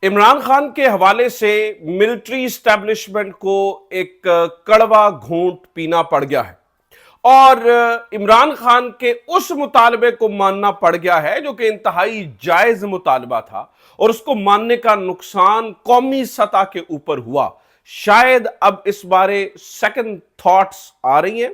इमरान खान के हवाले से मिलिट्री इस्टेब्लिशमेंट को एक कड़वा घूंट पीना पड़ गया है और इमरान खान के उस मुतालबे को मानना पड़ गया है जो कि इंतहाई जायज मुतालबा था और उसको मानने का नुकसान कौमी सतह के ऊपर हुआ। शायद अब इस बारे सेकंड थॉट्स आ रही हैं,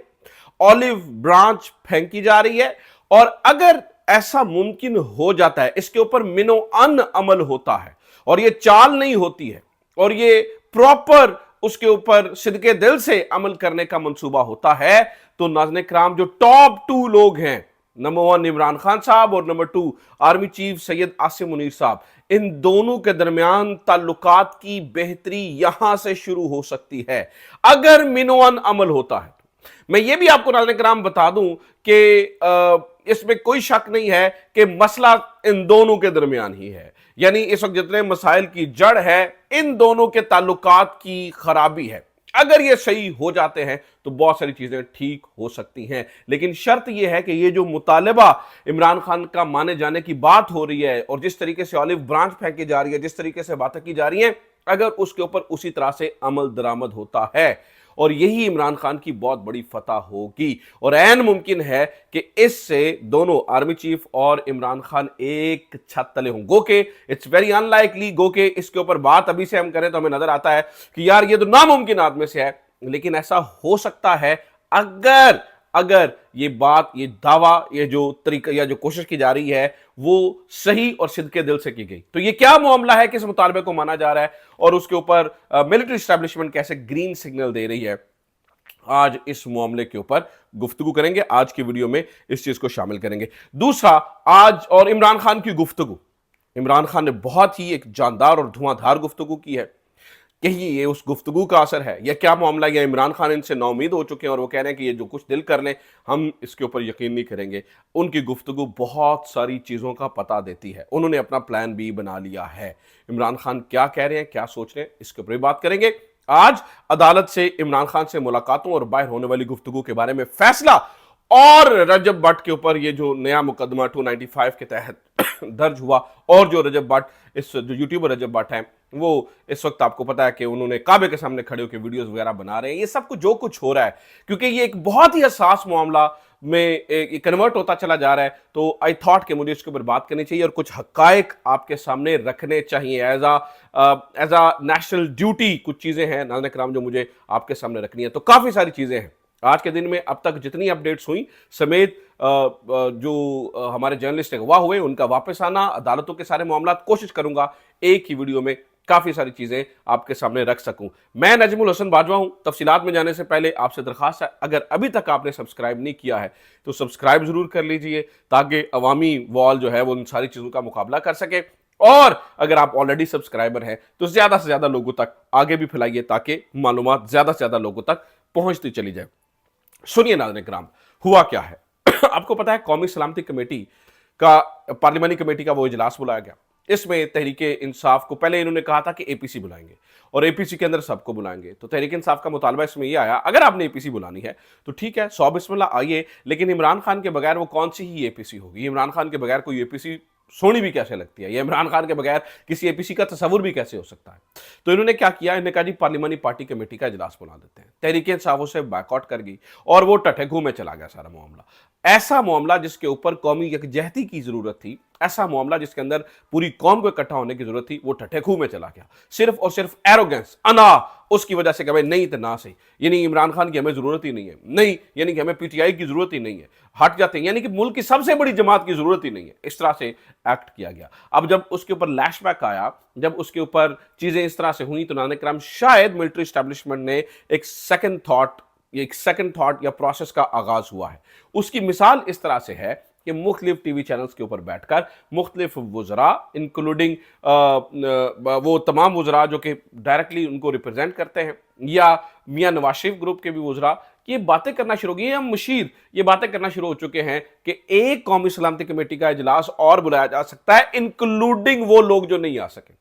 ऑलिव ब्रांच फेंकी जा रही है और अगर ऐसा मुमकिन हो जाता है, इसके ऊपर मिनो अन अमल होता है और ये चाल नहीं होती है और ये प्रॉपर उसके ऊपर सिदके दिल से अमल करने का मंसूबा होता है, तो नाज़रीन किराम जो टॉप 2 लोग हैं, नंबर 1 इमरान खान साहब और number 2 army chief Syed Asim Munir साहब, इन दोनों के दरमियान ताल्लुकात की बेहतरी यहां से शुरू हो सकती है अगर मिनोअन अमल होता है। मैं ये भी आपको नाज़रीन किराम बता दूं कि इसमें कोई शक नहीं है कि मसला इन दोनों के दरमियान ही है, यानी इस वक्त जितने मसाइल की जड़ है इन दोनों के ताल्लुकात की खराबी है। अगर ये सही हो जाते हैं तो बहुत सारी चीजें ठीक हो सकती हैं, लेकिन शर्त यह है कि ये जो मुतालबा इमरान खान का माने जाने की बात हो रही है और जिस तरीके से ऑलिव ब्रांच फेंकी जा रही है, जिस तरीके से बातें की जा रही हैं, अगर उसके ऊपर उसी तरह से अमल दरामद होता है और यही इमरान खान की बहुत बड़ी फतह होगी और ऐन मुमकिन है कि इससे दोनों आर्मी चीफ और इमरान खान एक छत तले हों। गो के इट्स वेरी अनलाइकली, गो के इसके ऊपर बात अभी से हम करें तो हमें नजर आता है कि यार ये तो नामुमकिन आदमी से है, लेकिन ऐसा हो सकता है अगर अगर ये बात, ये दावा, ये जो तरीका या जो कोशिश की जा रही है वो सही और सिद्के दिल से की गई। तो ये क्या मामला है, किस मुतालबे को माना जा रहा है और उसके ऊपर मिलिट्री एस्टेब्लिशमेंट कैसे ग्रीन सिग्नल दे रही है, आज इस मामले के ऊपर गुफ्तगू करेंगे। आज की वीडियो में इस चीज को शामिल करेंगे। दूसरा, आज और इमरान खान की गुफ्तगू, इमरान खान ने बहुत ही एक जानदार और धुआंधार गुफ्तगू की है। यही ये उस गुफ्तगू का असर है या क्या मामला, या इमरान खान इनसे नाउमीद हो चुके हैं और वो कह रहे हैं कि ये जो कुछ दिल कर लें हम इसके ऊपर यकीन नहीं करेंगे। उनकी गुफ्तगू बहुत सारी चीज़ों का पता देती है, उन्होंने अपना प्लान बी बना लिया है। इमरान खान क्या कह रहे हैं, क्या सोच रहे हैं, इसके ऊपर भी बात करेंगे। आज अदालत से इमरान खान से मुलाकातों और बाहर होने वाली गुफ्तगू के बारे में फैसला और रजब भट्ट के ऊपर ये जो नया मुकदमा 295 के तहत दर्ज हुआ और जो रजब भट्ट, इस जो यूट्यूबर रजब भट्ट हैं, वो इस वक्त आपको पता है कि उन्होंने काबे के सामने खड़े होकर वीडियोस वगैरह बना रहे हैं। ये सब कुछ जो कुछ हो रहा है क्योंकि ये एक बहुत ही हसास मामला में कन्वर्ट होता चला जा रहा है, तो आई थॉट कि मुझे इसके ऊपर बात करनी चाहिए और कुछ हकायक आपके सामने रखने चाहिए। एज अ नेशनल ड्यूटी कुछ चीज़ें हैं नाज़रीन किराम जो मुझे आपके सामने रखनी है। तो काफ़ी सारी चीज़ें हैं आज के दिन में, अब तक जितनी अपडेट्स हुई समेत जो हमारे जर्नलिस्ट गवाह हुए उनका वापस आना, अदालतों के सारे मामला, कोशिश करूंगा एक ही वीडियो में काफी सारी चीजें आपके सामने रख सकूं। मैं नजमुल हसन बाजवा हूं। तफसीलात में जाने से पहले आपसे दरखास्त है, अगर अभी तक आपने सब्सक्राइब नहीं किया है तो सब्सक्राइब जरूर कर लीजिए ताकि अवामी वॉल जो है वो उन सारी चीजों का मुकाबला कर सके, और अगर आप ऑलरेडी सब्सक्राइबर हैं तो ज्यादा से ज्यादा लोगों तक आगे भी फैलाइए ताकि मालूमात ज्यादा से ज्यादा लोगों तक पहुंचती चली जाए। सुनिए नाज़रीन किराम, हुआ क्या है। आपको पता है कौमी सलामती कमेटी का, पार्लिमानी कमेटी का वो इजलास बुलाया गया। इसमें तहरीक इंसाफ को पहले इन्होंने कहा था कि एपीसी बुलाएंगे और एपीसी के अंदर सबको बुलाएंगे। तो तहरीक इंसाफ का मुतालबा इसमें यह आया, अगर आपने एपीसी बुलानी है तो ठीक है, 100 बिस्मिल्लाह आइए, लेकिन इमरान खान के बगैर वो कौन सी ही एपीसी होगी। इमरान खान के बगैर कोई एपीसी सोनी भी कैसे लगती है, या इमरान खान के बगैर किसी एपीसी का तस्वुर भी कैसे हो सकता है। तो इन्होंने क्या किया, इन्होंने कहा जी पार्लिमानी पार्टी कमेटी का इजलास बुला देते हैं। तहरीक इंसाफ उसे बैकआउट कर गई और वो टठे में चला गया सारा मामला। ऐसा मामला जिसके ऊपर कौमी यकजहती की जरूरत थी, ऐसा मामला जिसके अंदर पूरी कौम को इकट्ठा होने की जरूरत थी, वो ठठे में चला गया। सिर्फ और सिर्फ एरोगेंस, अना, उसकी वजह से कहे नहीं तो ना सही, यानी इमरान खान की हमें जरूरत ही नहीं है, नहीं यानी कि हमें पीटीआई की जरूरत ही नहीं है, हट जाते हैं, यानी कि मुल्क की सबसे बड़ी जमात की जरूरत ही नहीं है। इस तरह से एक्ट किया गया। अब जब उसके ऊपर लैशबैक आया, जब उसके ऊपर चीजें इस तरह से हुई, तो नाज़रीन किराम शायद मिलिट्री एस्टेब्लिशमेंट ने एक सेकंड थॉट या प्रोसेस का आगाज हुआ है। उसकी मिसाल इस तरह से है कि मुख्तलिफ टीवी चैनल्स के ऊपर बैठकर मुख्तलिफ वज़रा, इंक्लूडिंग वो तमाम वज़रा जो कि डायरेक्टली उनको रिप्रेजेंट करते हैं, या मियां नवाज शरीफ ग्रुप के भी वज़रा, ये बातें करना शुरू हो गई, हम मुशीर ये बातें करना शुरू हो चुके हैं कि एक कौमी सलामती कमेटी का इजलास और बुलाया जा सकता है, इंक्लूडिंग वो लोग जो नहीं आ सके।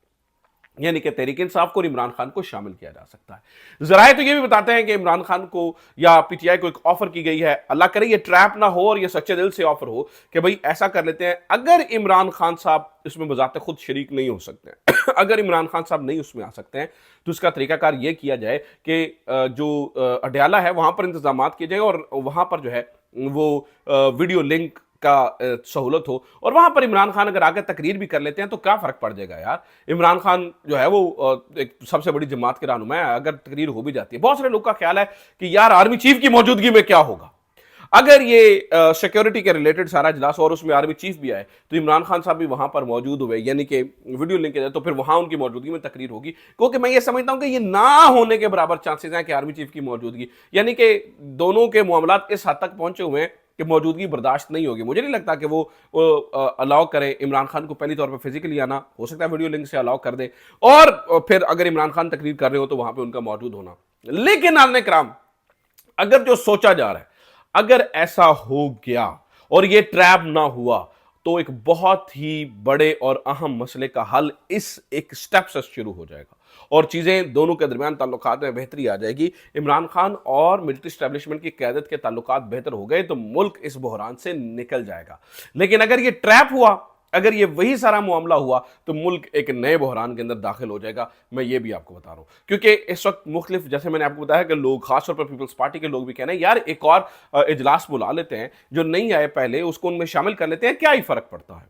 यानी कि तहरीक इंसाफ को और इमरान खान को शामिल किया जा सकता है। जराए तो ये भी बताते हैं कि इमरान खान को या पीटीआई को एक ऑफर की गई है, अल्लाह करे ये ट्रैप ना हो और ये सच्चे दिल से ऑफर हो कि भाई ऐसा कर लेते हैं, अगर इमरान खान साहब इसमें बजाते खुद शरीक नहीं हो सकते हैं अगर इमरान खान साहब नहीं उसमें आ सकते हैं तो इसका तरीकाकार ये किया जाए कि जो अडयाला है वहां पर इंतजाम किए जाए और वहां पर जो है वो वीडियो लिंक का सहूलत हो, और वहां पर इमरान खान अगर आकर तकरीर भी कर लेते हैं तो क्या फर्क पड़ जाएगा यार। इमरान खान जो है वो एक सबसे बड़ी जमात के रहनुमा है, अगर तकरीर हो भी जाती है, बहुत सारे लोग का ख्याल है कि यार आर्मी चीफ की मौजूदगी में क्या होगा अगर ये सिक्योरिटी के रिलेटेड सारा इजलास और उसमें आर्मी चीफ भी आए तो इमरान खान साहब भी वहां पर मौजूद हुए, यानी कि वीडियो लिंक है तो फिर वहां उनकी मौजूदगी में तकरीर होगी, क्योंकि मैं ये समझता हूं कि ये ना होने के बराबर चांसेस हैं कि आर्मी चीफ की मौजूदगी, यानी कि दोनों के मामलात इस हद तक पहुंचे हुए हैं कि मौजूदगी बर्दाश्त नहीं होगी। मुझे नहीं लगता कि वो अलाउ करें इमरान खान को पहली तौर पर फिजिकली आना, हो सकता है वीडियो लिंक से अलाउ कर दे, और फिर अगर इमरान खान तकरीर कर रहे हो तो वहां पर उनका मौजूद होना। लेकिन नाज़रीन किराम, अगर जो सोचा जा रहा है अगर ऐसा हो गया और ये ट्रैप ना हुआ तो एक बहुत ही बड़े और अहम मसले का हल इस एक स्टेप से शुरू हो जाएगा और चीजें दोनों के दरमियान ताल्लुकात में बेहतरी आ जाएगी। इमरान खान और मिलिट्री एस्टेब्लिशमेंट की क़यादत के ताल्लुकात बेहतर हो गए तो मुल्क इस बहरान से निकल जाएगा। लेकिन अगर ये ट्रैप हुआ, अगर ये वही सारा मामला हुआ तो मुल्क एक नए बहरान के अंदर दाखिल हो जाएगा। मैं ये भी आपको बता रहा हूं क्योंकि इस वक्त मुख्तलिफ, जैसे मैंने आपको बताया कि लोग, खासतौर पर पीपल्स पार्टी के लोग भी कह रहे हैं यार एक और इजलास बुला लेते हैं, जो नहीं आए पहले उसको उनमें शामिल कर लेते हैं, क्या ही फर्क पड़ता है।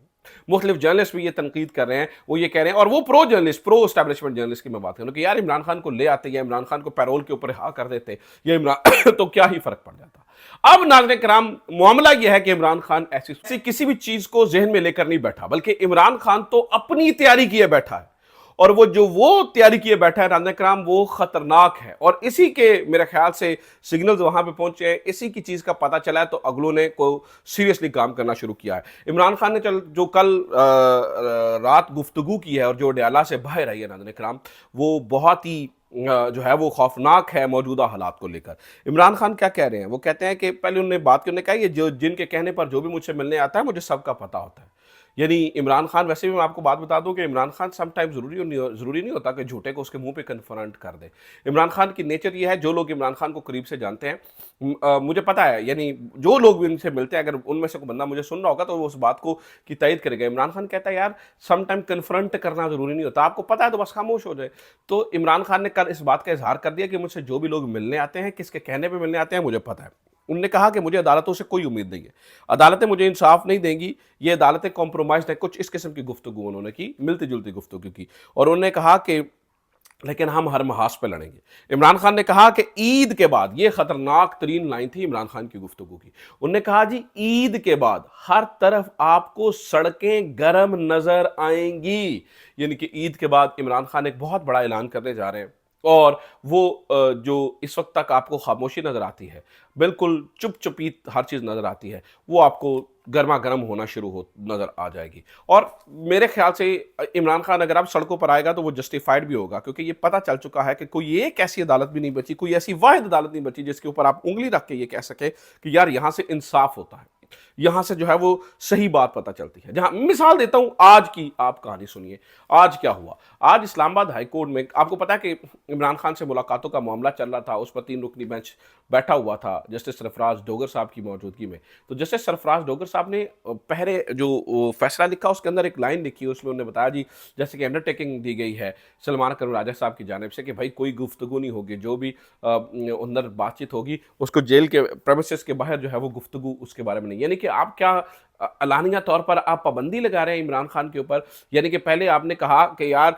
मुख्तलिफ जर्नलिस्ट भी ये तनकीद कर रहे हैं, वो ये कह रहे हैं, और वो pro journalist, pro establishment journalist की मैं बात करूं कि यार इमरान खान को ले आते या इमरान खान को पैरोल के ऊपर रिहा कर देते या इमरान तो क्या ही फर्क पड़ जाता। अब नाज़रीन किराम, मामला यह है कि इमरान खान ऐसी किसी भी चीज को जहन में लेकर नहीं बैठा, बल्कि इमरान खान तो अपनी तैयारी किए बैठा है, और वो तैयारी किए बैठा है नाज़रीन किराम, वो खतरनाक है। और इसी के मेरे ख्याल से सिग्नल्स वहां पे पहुंचे हैं, इसी की चीज का पता चला है तो अगलों ने को सीरियसली काम करना शुरू किया है। इमरान खान ने जो कल रात गुफ्तगू की है और जो अडयाला से बाहर आई है नाज़रीन किराम, वो बहुत ही जो है वो खौफनाक है मौजूदा हालात को लेकर। इमरान खान क्या कह रहे हैं, वो कहते हैं कि पहले उन्होंने बात की, उन्होंने कहा ये जो जिनके कहने पर जो भी मुझसे मिलने आता है मुझे सबका पता होता है। यानी इमरान खान, वैसे भी मैं आपको बात बता दूं कि इमरान खान समटाइम जरूरी नहीं होता कि झूठे को उसके मुंह पे कन्फ्रंट कर दे। इमरान खान की नेचर ये है, जो लोग इमरान खान को करीब से जानते हैं, मुझे पता है, यानी जो लोग भी उनसे मिलते हैं, अगर उनमें से कोई बंदा मुझे सुन रहा होगा तो वो उस बात को की तायद करेगा। इमरान खान कहता है यार समटाइम कन्फ्रंट करना जरूरी नहीं होता, आपको पता है तो बस खामोश हो जाए। तो इमरान खान ने कल इस बात का इजहार कर दिया कि मुझसे जो भी लोग मिलने आते हैं, किसके कहने पर मिलने आते हैं, मुझे पता है। उन्होंने कहा कि मुझे अदालतों से कोई उम्मीद नहीं है, अदालतें मुझे इंसाफ नहीं देंगी, ये अदालतें कॉम्प्रोमाइज है, कुछ इस किस्म की गुफ्तगू उन्होंने की, मिलती जुलती गुफ्तगू की। और उन्होंने कहा कि लेकिन हम हर महाज पे लड़ेंगे। इमरान खान ने कहा कि ईद के बाद, ये खतरनाक तरीन लाइन थी इमरान खान की गुफ्तगू की, उन्होंने कहा जी ईद के बाद हर तरफ आपको सड़कें गर्म नजर आएंगी। यानी कि ईद के बाद इमरान खान एक बहुत बड़ा ऐलान करने जा रहे हैं, और वो जो इस वक्त तक आपको खामोशी नजर आती है, बिल्कुल चुप हर चीज नजर आती है, वो आपको गर्मा गर्म होना शुरू हो नजर आ जाएगी। और मेरे ख्याल से इमरान खान अगर अब सड़कों पर आएगा तो वो जस्टिफाइड भी होगा, क्योंकि ये पता चल चुका है कि कोई एक ऐसी अदालत भी नहीं बची, कोई ऐसी वाहिद अदालत नहीं बची जिसके ऊपर आप उंगली रख के ये कह सके कि यार यहां से इंसाफ होता है, यहां से जो है वो सही बात पता चलती है। जहां मिसाल देता हूं, आज की आप कहानी सुनिए। आज क्या हुआ, आज इस्लामाबाद हाईकोर्ट में, आपको पता है कि इमरान खान से मुलाकातों का मामला चल रहा था, उस पर 3 रुकनी बेंच बैठा हुआ था जस्टिस सरफराज डोगर साहब की मौजूदगी में। तो जस्टिस सरफराज डोगर साहब ने पहले जो फैसला लिखा उसके अंदर एक लाइन लिखी, उसमें उन्होंने बताया जी जैसे कि अंडरटेकिंग दी गई है सलमान करुण राजा साहब की जानिब से कि भाई कोई गुफ्तगू नहीं होगी, जो भी अंदर बातचीत होगी उसको जेल के प्रेमिसेस के बाहर जो है वो गुफ्तगू उसके बारे में नहीं। यानी कि आप क्या अलानिया तौर पर आप पाबंदी लगा रहे हैं इमरान खान के ऊपर। यानी कि पहले आपने कहा कि यार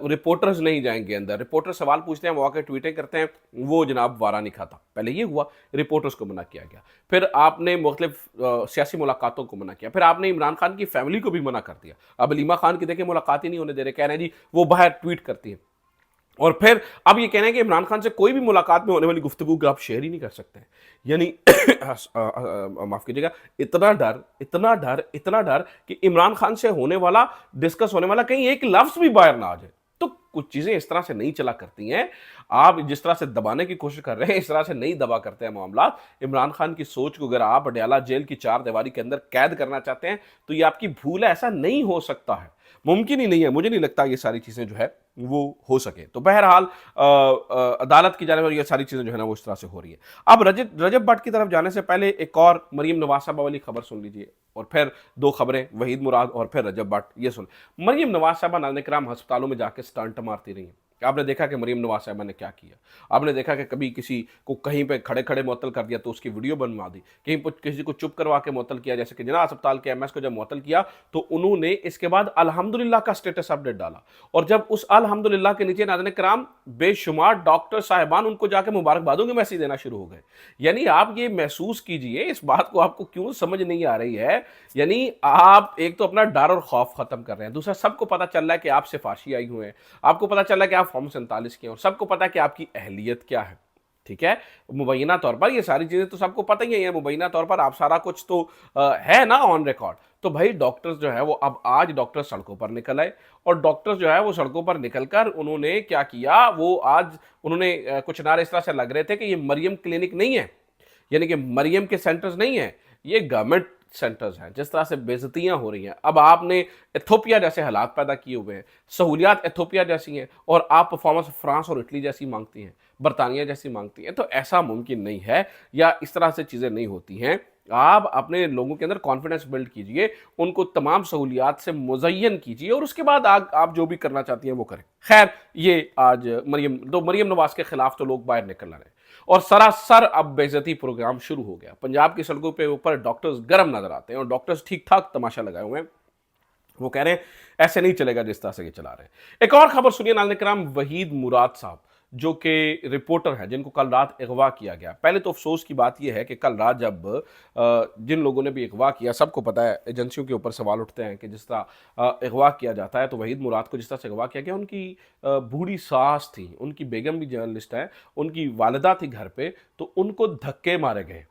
रिपोर्टर्स नहीं जाएंगे अंदर, रिपोर्टर सवाल पूछते हैं, वो आके ट्वीटें करते हैं, वो जनाब वारा नहीं खाता। पहले ये हुआ, रिपोर्टर्स को मना किया गया, फिर आपने मुख्तलिफ सियासी मुलाकातों को मना किया, फिर आपने इमरान खान की फैमिली को भी मना कर दिया। अब अलीमा खान की देखें मुलाकात ही नहीं होने दे रहे, कह रहे हैं जी वो बाहर ट्वीट करती है, और फिर अब ये कहना है कि इमरान खान से कोई भी मुलाकात में होने वाली गुफ्तगू का आप शेयर ही नहीं कर सकते हैं। यानी माफ कीजिएगा, इतना डर कि इमरान खान से होने वाला, डिस्कस होने वाला कहीं एक लफ्ज भी बाहर ना आ जाए। तो कुछ चीजें इस तरह से नहीं चला करती हैं, आप जिस तरह से दबाने की कोशिश कर रहे हैं इस तरह से नहीं दबा करते हैं मामला। इमरान खान की सोच को अगर आप अडयाला जेल की 4 दीवारी के अंदर कैद करना चाहते हैं तो ये आपकी भूल है, ऐसा नहीं हो सकता है। मुमकिन ही नहीं है, मुझे नहीं लगता ये सारी चीज़ें जो है वो हो सके। तो बहरहाल अदालत की जानिब ये सारी चीज़ें जो है ना वो इस तरह से हो रही है। अब रजब भट्ट की तरफ जाने से पहले एक और मरीम नवाज साहबा वाली खबर सुन लीजिए, और फिर दो खबरें, वहीद मुराद और फिर रजब भट्ट। ये सुन, मरीम नवाज साहबा नाज़रीन किराम अस्पतालों में जाके स्टंट मारती रही हैं। आपने देखा कि मरीम नवाज साहबा ने क्या किया, आपने देखा कि कभी किसी को कहीं पे खड़े खड़े मुअत्तल कर दिया तो उसकी वीडियो बनवा दी, कहीं पर किसी को चुप करवा के मुअत्तल किया, जैसे कि जिना अस्पताल के एमएस को जब मुअत्तल किया तो उन्होंने इसके बाद अल्हम्दुलिल्लाह का स्टेटस अपडेट डाला, और जब उस अल्हम्दुलिल्लाह के नीचे नाज़रीन किराम बेशुमार डॉक्टर साहिबान उनको जाके मुबारकबादों के मैसेज देना शुरू हो गए। यानी आप ये महसूस कीजिए, इस बात को आपको क्यों समझ नहीं आ रही है, यानी आप एक तो अपना डर और खौफ खत्म कर रहे हैं, दूसरा सबको पता चल रहा है कि आप सिफारशी आई हुए हैं, आपको पता चल रहा है कि आप फॉर्म 47 के हैं, और सबको पता है कि आपकी अहलियत क्या है। ठीक है, मुबैना तौर पर ये सारी चीजें तो सबको पता ही है, मुबैना तौर पर आप सारा कुछ तो है ना ऑन रिकॉर्ड। तो भाई डॉक्टर्स जो है वो अब आज डॉक्टर सड़कों पर निकल आए, और डॉक्टर्स जो है वो सड़कों पर निकलकर उन्होंने क्या किया, वो आज उन्होंने कुछ नारे इस तरह से लग रहे थे कि ये मरियम क्लिनिक नहीं है, यानी कि मरियम के सेंटर्स नहीं है, ये गवर्नमेंट सेंटर्स हैं। जिस तरह से बेइज्जतियां हो रही हैं, अब आपने इथोपिया जैसे हालात पैदा किए हुए हैं, सहूलियात इथोपिया जैसी हैं, और आप परफॉर्मेंस फ्रांस और इटली जैसी मांगती हैं, बरतानिया जैसी मांगती हैं, तो ऐसा मुमकिन नहीं है, या इस तरह से चीज़ें नहीं होती हैं। आप अपने लोगों के अंदर कॉन्फिडेंस बिल्ड कीजिए, उनको तमाम सहूलियात से मुज़य्यन कीजिए, और उसके बाद आप जो भी करना चाहती हैं वो करें। खैर, ये आज मरियम नवाज के खिलाफ तो लोग बाहर निकल रहे हैं, और सरासर अब बेइज्जती प्रोग्राम शुरू हो गया। पंजाब की सड़कों पे ऊपर डॉक्टर्स गर्म नजर आते हैं, और डॉक्टर्स ठीक ठाक तमाशा लगाए हुए हैं। वो कह रहे हैं ऐसे नहीं चलेगा जिस तरह से ये चला रहे हैं। एक और खबर सुनिए नाज़रीन किराम, वहीद मुराद साहब जो कि रिपोर्टर हैं, जिनको कल रात अगवा किया गया। पहले तो अफसोस की बात यह है कि कल रात जब जिन लोगों ने भी अगवा किया, सबको पता है एजेंसियों के ऊपर सवाल उठते हैं कि जिस तरह अगवा किया जाता है, तो वहीद मुराद को जिस तरह से अगवा किया गया, उनकी बूढ़ी सास थी, उनकी बेगम भी जर्नलिस्ट है, उनकी वालिदा थी घर पे, तो उनको धक्के मारे गए।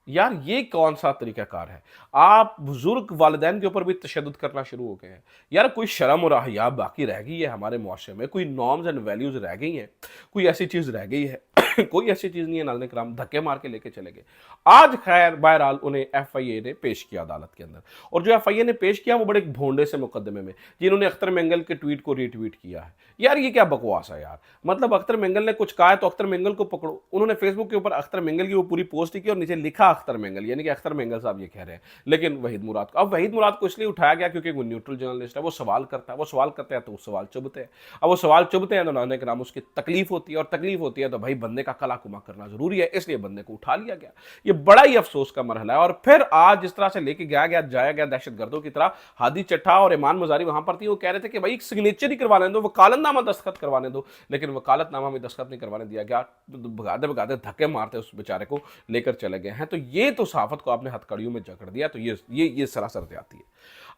यार ये कौन सा तरीकाकार है? आप बुजुर्ग वालिदैन के ऊपर भी तशद्दुद करना शुरू हो गए हैं। यार कोई शर्म और हया बाकी रह गई है हमारे मुआशरे में? कोई नॉर्म्स एंड वैल्यूज रह गई हैं? कोई ऐसी चीज रह गई है? कोई ऐसी चीज नहीं है। नाज़रीन किराम धक्के मार के लेके चले गए। आज खैर बहरहाल उन्हें एफआईए ने पेश किया अदालत के अंदर, और जो एफआईए ने पेश किया वो बड़े भोंडे से मुकदमे में, जिन्होंने अख्तर मेंगल के ट्वीट को रीट्वीट किया है। यार ये क्या बकवास है यार, मतलब अख्तर मेंगल ने कुछ कहा है तो अख्तर मेंगल को पकड़ो। उन्होंने फेसबुक के ऊपर अख्तर मेंगल की वो पूरी पोस्ट की और नीचे लिखा अख्तर मेंगल, यानी कि अख्तर मेंगल साहब ये कह रहे हैं, लेकिन वहीद मुराद को, अब वहीद मुराद को इसलिए उठाया गया क्योंकि वो न्यूट्रल जर्नलिस्ट है, वो सवाल करता है, वो सवाल करते हैं तो वो सवाल चुभते हैं। अब वो सवाल चुभते हैं तो नाज़रीन किराम उसकी तकलीफ होती है, और तकलीफ होती है तो भाई बंदे का कला कुमा करना जरूरी है, इसलिए बंदे को उठा लिया गया। ये बड़ा ही अफसोस का मरहला है। और फिर आज जिस तरह से लेके जाया गया दहशतगर्दों की तरह, हादी चट्टा और ईमान मजारी वहां पर थी, वो कह रहे थे कि भाई सिग्नेचर ही करवाने दो, वकालतनामा दस्तखत करवाने दो, लेकिन वकालतनामा में दस्तखत नहीं करवाने दिया गया। भगाते भगाते धक्के मारते उस बेचारे को लेकर चले गए हैं। तो ये तो सहाफत को आपने हथकड़ियों में जकड़ दिया, तो ये सरासर ज्यादती है।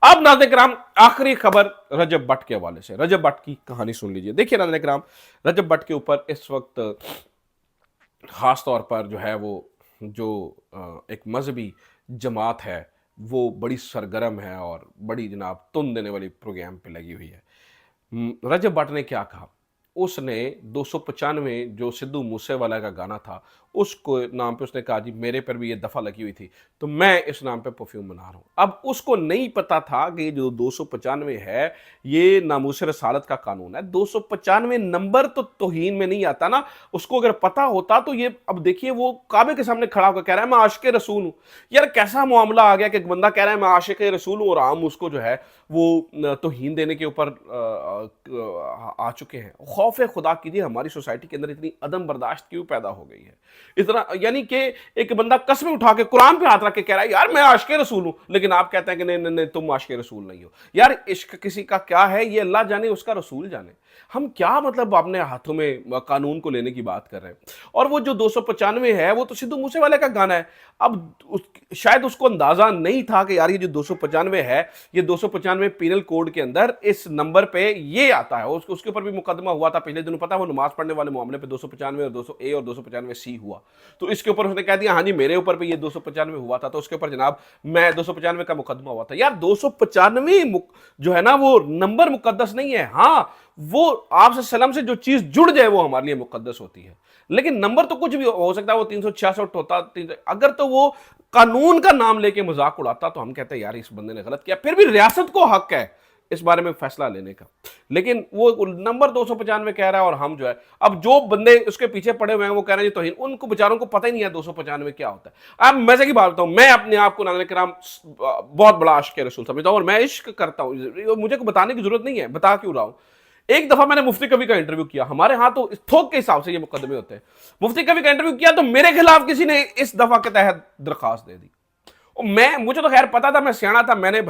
अब नाज़रीन किराम आखिरी खबर रजब भट्ट के हवाले से, रजब भट्ट की कहानी सुन लीजिए। देखिए नाज़रीन किराम, रजब भट्ट के ऊपर इस वक्त ख़ास तौर पर जो है वो जो एक मजहबी जमात है वो बड़ी सरगर्म है और बड़ी जनाब तुन देने वाली प्रोग्राम पे लगी हुई है। रजब भट्ट ने क्या कहा, उसने 295 जो सिद्धू मूसेवाला का गाना था उसको नाम पे उसने कहा जी मेरे पर भी ये दफ़ा लगी हुई थी तो मैं इस नाम पे परफ्यूम बना रहा हूँ। अब उसको नहीं पता था कि जो 295 है ये नामूस रसालत का कानून है। 295 नंबर तो तौहीन में नहीं आता ना, उसको अगर पता होता तो ये, अब देखिए वो काबे के सामने खड़ा होकर कह रहा है मैं आशिक रसूल हूँ। यार कैसा मामला आ गया कि बंदा कह रहा है मैं आशिक रसूल हूँ और आम उसको जो है वो तौहीन देने के ऊपर आ चुके हैं। खौफ खुदा कीजिए, हमारी सोसाइटी के अंदर इतनी अदम बर्दाश्त क्यों पैदा हो गई है इतना, यानी कि एक बंदा कसमें उठा के कुरान पे हाथ रख के कह रहा है यार मैं आशिक रसूल हूं, लेकिन आप कहते हैं कि नहीं नहीं नहीं तुम आशिक रसूल नहीं हो। यार इश्क किसी का क्या है ये अल्लाह जाने उसका रसूल जाने, हम क्या मतलब अपने हाथों में कानून को लेने की बात कर रहे हैं। और वो जो 295 है वो तो सिद्धू मूसेवाले का गाना है। अब शायद उसको अंदाजा नहीं था कि यार ये जो 295 है ये 295 पीनल कोड के अंदर इस नंबर पे ये आता है। उसके ऊपर भी मुकदमा हुआ था पिछले दिनों, पता है वो नमाज पढ़ने वाले मामले पे 295 और 200A और 295C हुआ, तो इसके ऊपर उसने कह दिया हाँ जी मेरे ऊपर भी ये 295 हुआ था, तो उसके ऊपर जनाब मैं 295 का मुकदमा हुआ था। यार 295 जो है ना वो नंबर मुकद्दस नहीं है। हाँ वो आपसे सलाम से जो चीज जुड़ जाए वो हमारे लिए मुकद्दस होती है, लेकिन नंबर तो कुछ भी हो सकता है। वो 366 होता, अगर तो वो कानून का नाम लेके मजाक उड़ाता तो हम कहते हैं यार इस बंदे ने गलत किया। फिर भी रियासत को हक है इस बारे में फैसला लेने का। लेकिन वो नंबर 295 कह रहा है और हम जो है, अब जो बंदे उसके पीछे पड़े हुए हैं वो कह रहे हैं तौहीन, उनको बेचारों को पता ही नहीं है 295 क्या होता है। अब मजे की बात बताऊं, मैं अपने आप को नाज़रीन किराम बहुत बड़ा आशिक़ रसूल समझता हूं और मैं इश्क करता हूं, मुझे को बताने की जरूरत नहीं है, बता क्यों रहा हूं। एक दफा मैंने मुफ्ती कवी का इंटरव्यू किया, हमारे यहां तो थोक के हिसाब से ये मुकदमे होते हैं। मुफ्ती कवी का इंटरव्यू किया तो मेरे खिलाफ किसी ने इस दफा के तहत दरखास्त दे दी। मैं मुझे तो खैर पता था, मैं सियाना था, मैंने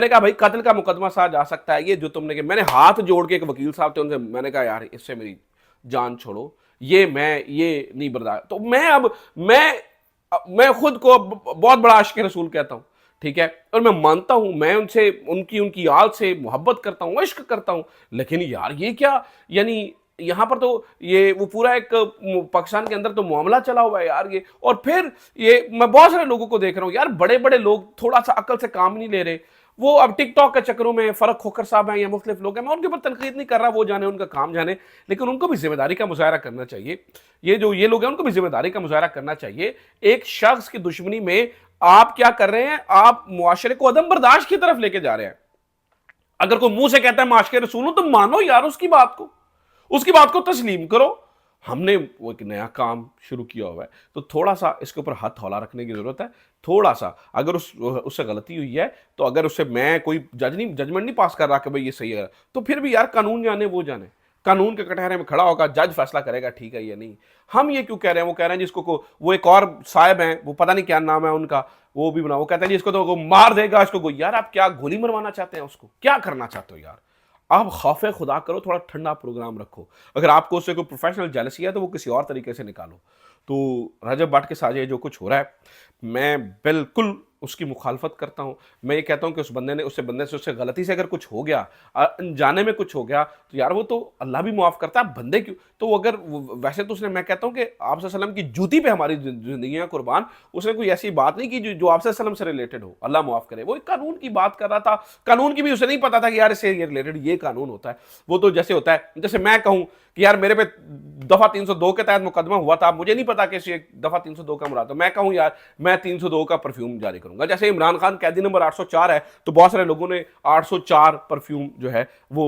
कहा भाई कत्ल का मुकदमा सा जा सकता है, ये जो तुमने किया। मैंने हाथ जोड़ के एक वकील साहब थे उनसे मैंने कहा यार इससे मेरी जान छोड़ो, ये नहीं बर्दाश्त। तो मैं खुद को बहुत बड़ा आशिक़ रसूल कहता हूं, ठीक है, और मैं मानता हूं, मैं उनसे उनकी उनकी आल से मोहब्बत करता हूं, इश्क करता हूं। लेकिन यार ये क्या, यानी यहां पर तो ये वो पूरा एक पाकिस्तान के अंदर तो मामला चला हुआ है यार ये। और फिर ये मैं बहुत सारे लोगों को देख रहा हूं यार, बड़े बड़े लोग थोड़ा सा अकल से काम नहीं ले रहे। वो अब टिकटॉक के चक्करों में फर्क खोकर साहब हैं या मुख्तलिफ लोग हैं, मैं उनके ऊपर तनकीद नहीं कर रहा, वो जाने उनका काम जाने, लेकिन उनको भी जिम्मेदारी का मुजाहरा करना चाहिए। ये लोग हैं उनको भी जिम्मेदारी का मुजाहरा करना चाहिए। एक शख्स की दुश्मनी में आप क्या कर रहे हैं, आप मुआशरे को अदम बर्दाश्त की तरफ लेके जा रहे हैं। अगर कोई मुंह से कहता है मैं आशिक़ रसूल हूं तो मानो यार उसकी बात को तस्लीम करो। हमने वो एक नया काम शुरू किया हुआ है तो थोड़ा सा इसके ऊपर हाथ हौला रखने की जरूरत है। थोड़ा सा अगर उससे गलती हुई है तो अगर उससे मैं कोई जजमेंट नहीं पास कर रहा कि भाई ये सही है, तो फिर भी यार कानून जाने वो जाने, कानून के कटहरे में खड़ा होगा, जज फैसला करेगा ठीक है या नहीं। हम ये क्यों कह रहे हैं, वो कह रहे हैं जिसको को वो एक और साहब हैं, वो पता नहीं क्या नाम है उनका, वो भी बना, वो कहते हैं जी इसको तो वो मार देगा इसको कोई। यार आप क्या गोली मरवाना चाहते हैं, उसको क्या करना चाहते हो यार। आप खौफ खुदा करो, थोड़ा ठंडा प्रोग्राम रखो। अगर आपको उससे कोई प्रोफेशनल जेलसी है तो वो किसी और तरीके से निकालो। तो रजब भट्ट के साथ ये जो कुछ हो रहा है, मैं बिल्कुल उसकी मुखालफत करता हूं। मैं ये कहता हूं कि उस बंदे से उससे गलती से अगर कुछ हो गया, अनजाने में कुछ हो गया, तो यार वो तो अल्लाह भी माफ करता है, बंदे क्यों। तो अगर वैसे तो उसने, मैं कहता हूं कि आप सल्लम की जूती पे हमारी जिंदगियां कुर्बान, उसने कोई ऐसी बात नहीं की जो आप सल्लम से रिलेटेड हो, अल्लाह माफ करे। वो एक कानून की बात कर रहा था, कानून की भी उसे नहीं पता था कि यार इससे ये रिलेटेड ये कानून होता है। वो तो जैसे होता है, जैसे मैं कहूं कि यार मेरे पे दफा 302 के तहत मुकदमा हुआ था, मुझे नहीं पता कि दफा 302 का मुराद, तो मैं कहूं यार मैं 302 का परफ्यूम जारी करूंगा। जैसे इमरान खान कैदी नंबर 804 है, तो बहुत सारे लोगों ने 804 परफ्यूम जो है वो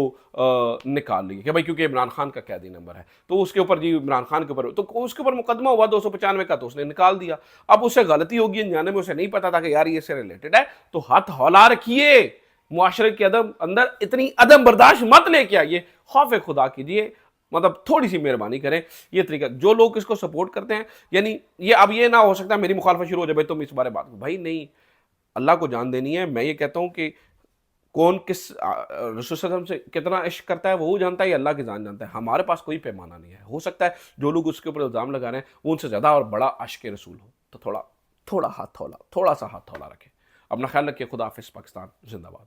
निकाल लिए कि भाई क्योंकि इमरान खान का कैदी नंबर है, तो उसके ऊपर जी इमरान खान के ऊपर, तो उसके ऊपर मुकदमा हुआ 295 का, तो उसने निकाल दिया। अब उससे गलती होगी अनजाने में, उसे नहीं पता था कि यार ये से रिलेटेड है, तो हाथ हौला रखिए। मुआशरे के अंदर इतनी अदम बर्दाश्त मत लेके आइए, खौफ खुदा कीजिए, मतलब थोड़ी सी मेहरबानी करें। ये तरीका, जो लोग इसको सपोर्ट करते हैं, यानी ये अब ये ना हो सकता मेरी मुखालफत शुरू हो जाए, भाई तुम इस बारे बात, भाई नहीं, अल्लाह को जान देनी है। मैं ये कहता हूं कि कौन किस रसूल सल्लल्लाहु अलैहि वसल्लम से कितना इश्क करता है वो जानता है, अल्लाह की जान जानता है। हमारे पास कोई पैमाना नहीं है। हो सकता है जो लोग उसके ऊपर इल्जाम लगा रहे हैं उनसे ज्यादा और बड़ा आशिक़ रसूल हो, तो थोड़ा सा हाथ हौला रखें। अपना ख्याल रखिए। खुदा हाफिज़। पाकिस्तान जिंदाबाद।